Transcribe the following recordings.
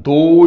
2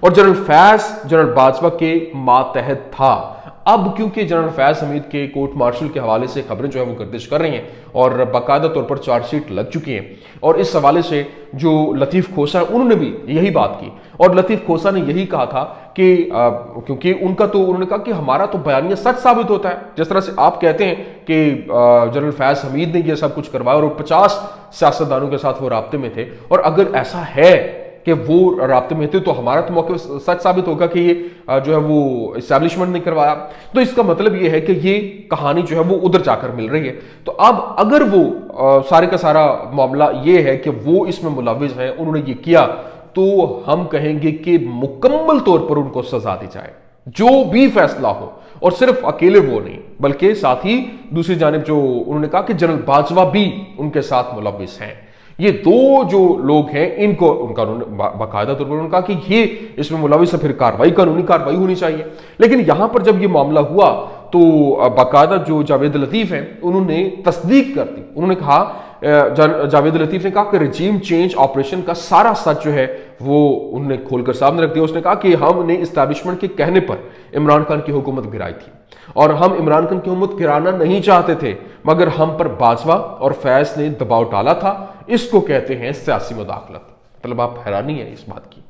اور جنرل فیض جنرل باجوہ کے ماتحت تھا۔ اب کیونکہ جنرل فیض حمید کے کورٹ مارشل کے حوالے سے خبریں جو ہے وہ گردش کر رہی ہیں اور باقاعدہ طور پر چارج شیٹ لگ چکی ہیں، اور اس حوالے سے جو لطیف کھوسہ ہیں انہوں نے بھی یہی بات کی، اور لطیف کھوسہ نے یہی کہا تھا کہ کیونکہ انہوں نے کہا کہ ہمارا تو بیانیہ سچ ثابت ہوتا ہے، جس طرح سے آپ کہتے ہیں کہ جنرل فیض حمید نے یہ سب کچھ کروایا اور 50 سیاستدانوں کے ساتھ وہ رابطے میں تھے، اور اگر ایسا ہے کہ وہ رابطے میں تھے تو ہمارا تو موقع سچ ثابت ہوگا کہ یہ جو ہے وہ اسٹیبلشمنٹ نے کروایا۔ تو اس کا مطلب یہ ہے کہ یہ کہانی جو ہے وہ ادھر جا کر مل رہی ہے۔ تو اب اگر وہ سارے کا سارا معاملہ یہ ہے کہ وہ اس میں ملوث ہیں، انہوں نے یہ کیا، تو ہم کہیں گے کہ مکمل طور پر ان کو سزا دی جائے، جو بھی فیصلہ ہو، اور صرف اکیلے وہ نہیں بلکہ ساتھ ہی دوسری جانب جو انہوں نے کہا کہ جنرل باجوہ بھی ان کے ساتھ ملوث ہیں۔ یہ دو جو لوگ ہیں ان کو ان کا باقاعدہ طور پر انہوں نے کہا کہ یہ اس میں ملوث ہے، پھر قانونی کارروائی ہونی چاہیے۔ لیکن یہاں پر جب یہ معاملہ ہوا تو باقاعدہ جو جاوید لطیف ہیں انہوں نے تصدیق کر دی، انہوں نے کہا، جاوید لطیف نے کہا کہ رجیم چینج آپریشن کا سارا سچ جو ہے وہ انہوں نے کھول کر سامنے رکھ دیا۔ اس نے کہا کہ ہم نے اسٹیبلشمنٹ کے کہنے پر عمران خان کی حکومت گرائی تھی، اور ہم عمران خان کی حکومت گرانا نہیں چاہتے تھے، مگر ہم پر باجوہ اور فیض نے دباؤ ڈالا تھا، اس کو کہتے ہیں سیاسی مداخلت۔ مطلب آپ حیرانی ہے اس بات کی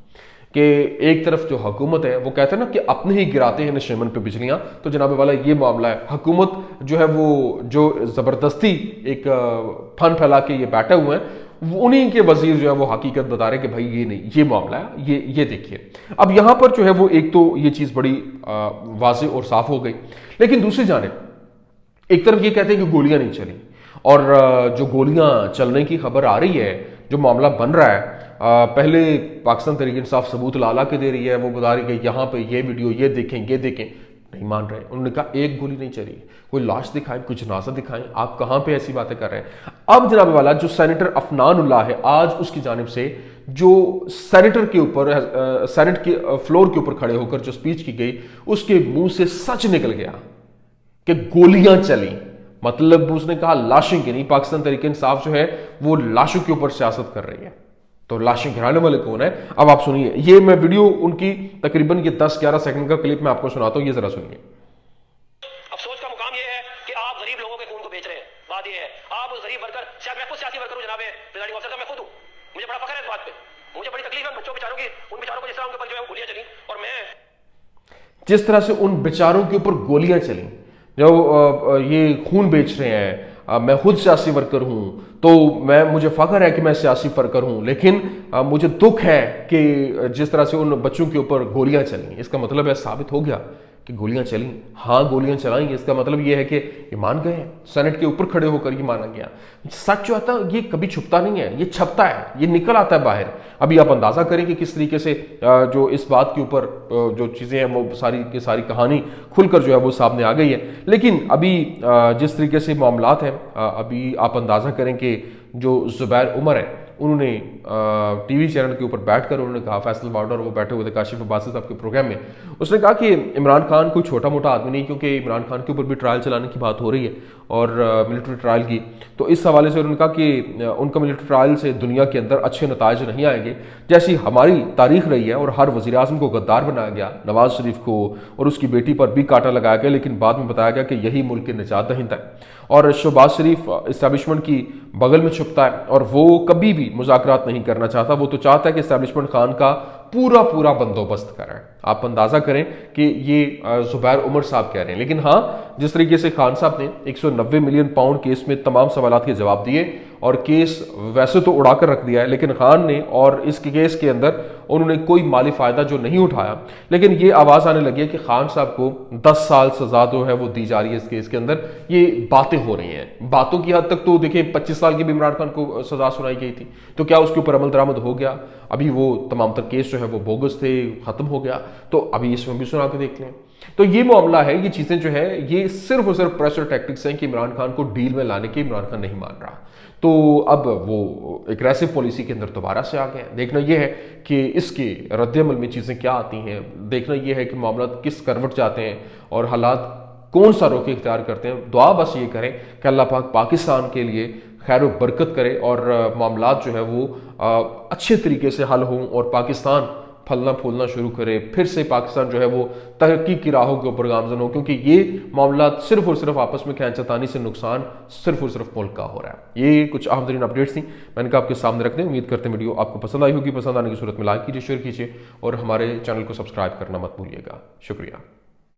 کہ ایک طرف جو حکومت ہے وہ کہتے ہیں نا کہ اپنے ہی گراتے ہیں نشیمن پہ بجلیاں، تو جناب والا یہ معاملہ ہے، حکومت جو ہے وہ جو زبردستی ایک پھن پھیلا کے یہ بیٹھے ہوئے ہیں، انہی کے وزیر جو ہے وہ حقیقت بتا رہے کہ بھائی یہ نہیں، یہ معاملہ ہے، یہ دیکھیے۔ اب یہاں پر جو ہے وہ ایک تو یہ چیز بڑی واضح اور صاف ہو گئی، لیکن دوسری جانب ایک طرف یہ کہتے ہیں کہ گولیاں نہیں چلی، اور جو گولیاں چلنے کی خبر آ رہی ہے، جو معاملہ بن رہا ہے، پہلے پاکستان تحریک انصاف ثبوت لالا کے دے رہی ہے، وہ بتا رہی کہ یہاں پہ یہ ویڈیو یہ دیکھیں، نہیں مان رہے۔ انہوں نے کہا ایک گولی نہیں چلی، کوئی لاش دکھائیں، کوئی جنازہ دکھائیں، آپ کہاں پہ ایسی باتیں کر رہے ہیں؟ اب جناب والا جو سینیٹر عفنان اللہ ہے، آج اس کی جانب سے جو سینیٹر کے اوپر سینٹ کے فلور کے اوپر کھڑے ہو کر جو سپیچ کی گئی، اس کے منہ سے سچ نکل گیا کہ گولیاں چلیں۔ مطلب اس نے کہا لاشیں گریں، پاکستان تحریک انصاف جو ہے وہ لاشوں کے اوپر سیاست کر رہی ہے، تو لاشیں گرانے والے کون ہیں؟ اب آپ سنیے، یہ میں ویڈیو ان کی تقریباً یہ 10-11 سیکنڈ کا کلپ میں آپ کو سناتا ہوں، یہ ذرا سنیے۔ افسوس کا مقام یہ ہے کہ آپ غریب لوگوں کے خون کو بیچ رہے ہیں۔ بات یہ ہے آپ غریب ورکر، شاید میں خود سیاسی ورکر ہوں جناب پریزائڈنگ آفیسر صاحب، میں خود ہوں، مجھے بڑا فخر ہے اس بات پہ، مجھے بڑی تکلیف ہے بچوں بیچاروں کی، ان بیچاروں کو جس طرح ان کے اوپر جو ہے گولیاں چلیں، اور میں جس طرح سے ان بیچاروں کے اوپر گولیاں چلیں جو یہ خون بیچ رہے ہیں۔ میں خود سیاسی ورکر ہوں، تو مجھے فخر ہے کہ میں سیاسی ورکر ہوں، لیکن مجھے دکھ ہے کہ جس طرح سے ان بچوں کے اوپر گولیاں چلیں۔ اس کا مطلب ہے ثابت ہو گیا کہ گولیاں چلیں، ہاں گولیاں چلائیں، اس کا مطلب یہ ہے کہ یہ مان گئے ہیں، سینٹ کے اوپر کھڑے ہو کر یہ مانا گیا۔ سچ جو آتا ہے یہ کبھی چھپتا نہیں ہے، یہ چھپتا ہے، یہ نکل آتا ہے باہر۔ ابھی آپ اندازہ کریں کہ کس طریقے سے جو اس بات کے اوپر جو چیزیں ہیں وہ ساری کی ساری کہانی کھل کر جو ہے وہ سامنے آ گئی ہے۔ لیکن ابھی جس طریقے سے معاملات ہیں، ابھی آپ اندازہ کریں کہ جو زبیر عمر ہے، انہوں نے ٹی وی چینل کے اوپر بیٹھ کر انہوں نے کہا، فیصل وارڈر وہ بیٹھے ہوئے تھے کاشف عباسی صاحب کے پروگرام میں، اس نے کہا کہ عمران خان کوئی چھوٹا موٹا آدمی نہیں، کیونکہ عمران خان کے اوپر بھی ٹرائل چلانے کی بات ہو رہی ہے اور ملٹری ٹرائل کی، تو اس حوالے سے انہوں نے کہا کہ ان کا ملٹری ٹرائل سے دنیا کے اندر اچھے نتائج نہیں آئیں گے، جیسی ہماری تاریخ رہی ہے، اور ہر وزیر اعظم کو غدار بنایا گیا، نواز شریف کو اور اس کی بیٹی پر بھی کانٹا لگایا گیا، لیکن بعد میں بتایا گیا کہ یہی ملک کے نجات دہندہ ہے، اور شہباز شریف اسٹیبلشمنٹ کی بغل میں چھپتا ہے اور وہ کبھی بھی مذاکرات نہیں کرنا چاہتا، وہ تو چاہتا ہے کہ اسٹیبلشمنٹ خان کا پورا بندوبست کریں۔ آپ اندازہ کریں کہ یہ زبیر عمر صاحب کہہ رہے ہیں، لیکن ہاں جس طریقے سے خان صاحب نے 190 ملین پاؤنڈ کیس میں تمام سوالات کے جواب دیے اور کیس ویسے تو اڑا کر رکھ دیا ہے، لیکن خان نے اور اس کیس کے اندر انہوں نے کوئی مالی فائدہ جو نہیں اٹھایا، لیکن یہ آواز آنے لگی ہے کہ خان صاحب کو 10 سال سزا جو ہے وہ دی جا رہی ہے اس کیس کے اندر۔ یہ باتیں ہو رہی ہیں، باتوں کی حد تک تو دیکھیں 25 سال کی بھی عمران خان کو سزا سنائی گئی تھی، تو کیا اس کے اوپر عمل درآمد ہو گیا؟ ابھی وہ تمام تر کیس جو ہے وہ بوگس تھے، ختم ہو گیا، تو ابھی اس میں بھی سنا کے دیکھ لیں۔ تو یہ معاملہ ہے، یہ چیزیں جو ہے یہ صرف اور صرف پریشر ٹیکٹکس ہیں کہ عمران خان کو ڈیل میں لانے کے عمران خان نہیں مان رہا، تو اب وہ اگریسو پالیسی کے اندر دوبارہ سے آ گئے ہیں۔ دیکھنا یہ ہے کہ اس کے رد عمل میں چیزیں کیا آتی ہیں، دیکھنا یہ ہے کہ معاملات کس کروٹ جاتے ہیں اور حالات کون سا رخ اختیار کرتے ہیں۔ دعا بس یہ کریں کہ اللہ پاک پاکستان کے لیے خیر و برکت کرے اور معاملات جو ہے وہ اچھے طریقے سے حل ہوں اور پاکستان پھلنا پھولنا شروع کرے، پھر سے پاکستان جو ہے وہ ترقی کی راہوں کے اوپر گامزن ہو، کیونکہ یہ معاملات صرف اور صرف آپس میں کھینچتانی سے نقصان صرف اور صرف ملک کا ہو رہا ہے۔ یہ کچھ اہم ترین اپڈیٹس تھیں، میں نے کہا آپ کے سامنے رکھ دیں۔ امید کرتے ہیں ویڈیو آپ کو پسند آئی ہوگی، پسند آنے کی صورت میں لائک کیجیے، شیئر کیجیے اور ہمارے چینل کو سبسکرائب کرنا مت بھولیے گا۔ شکریہ۔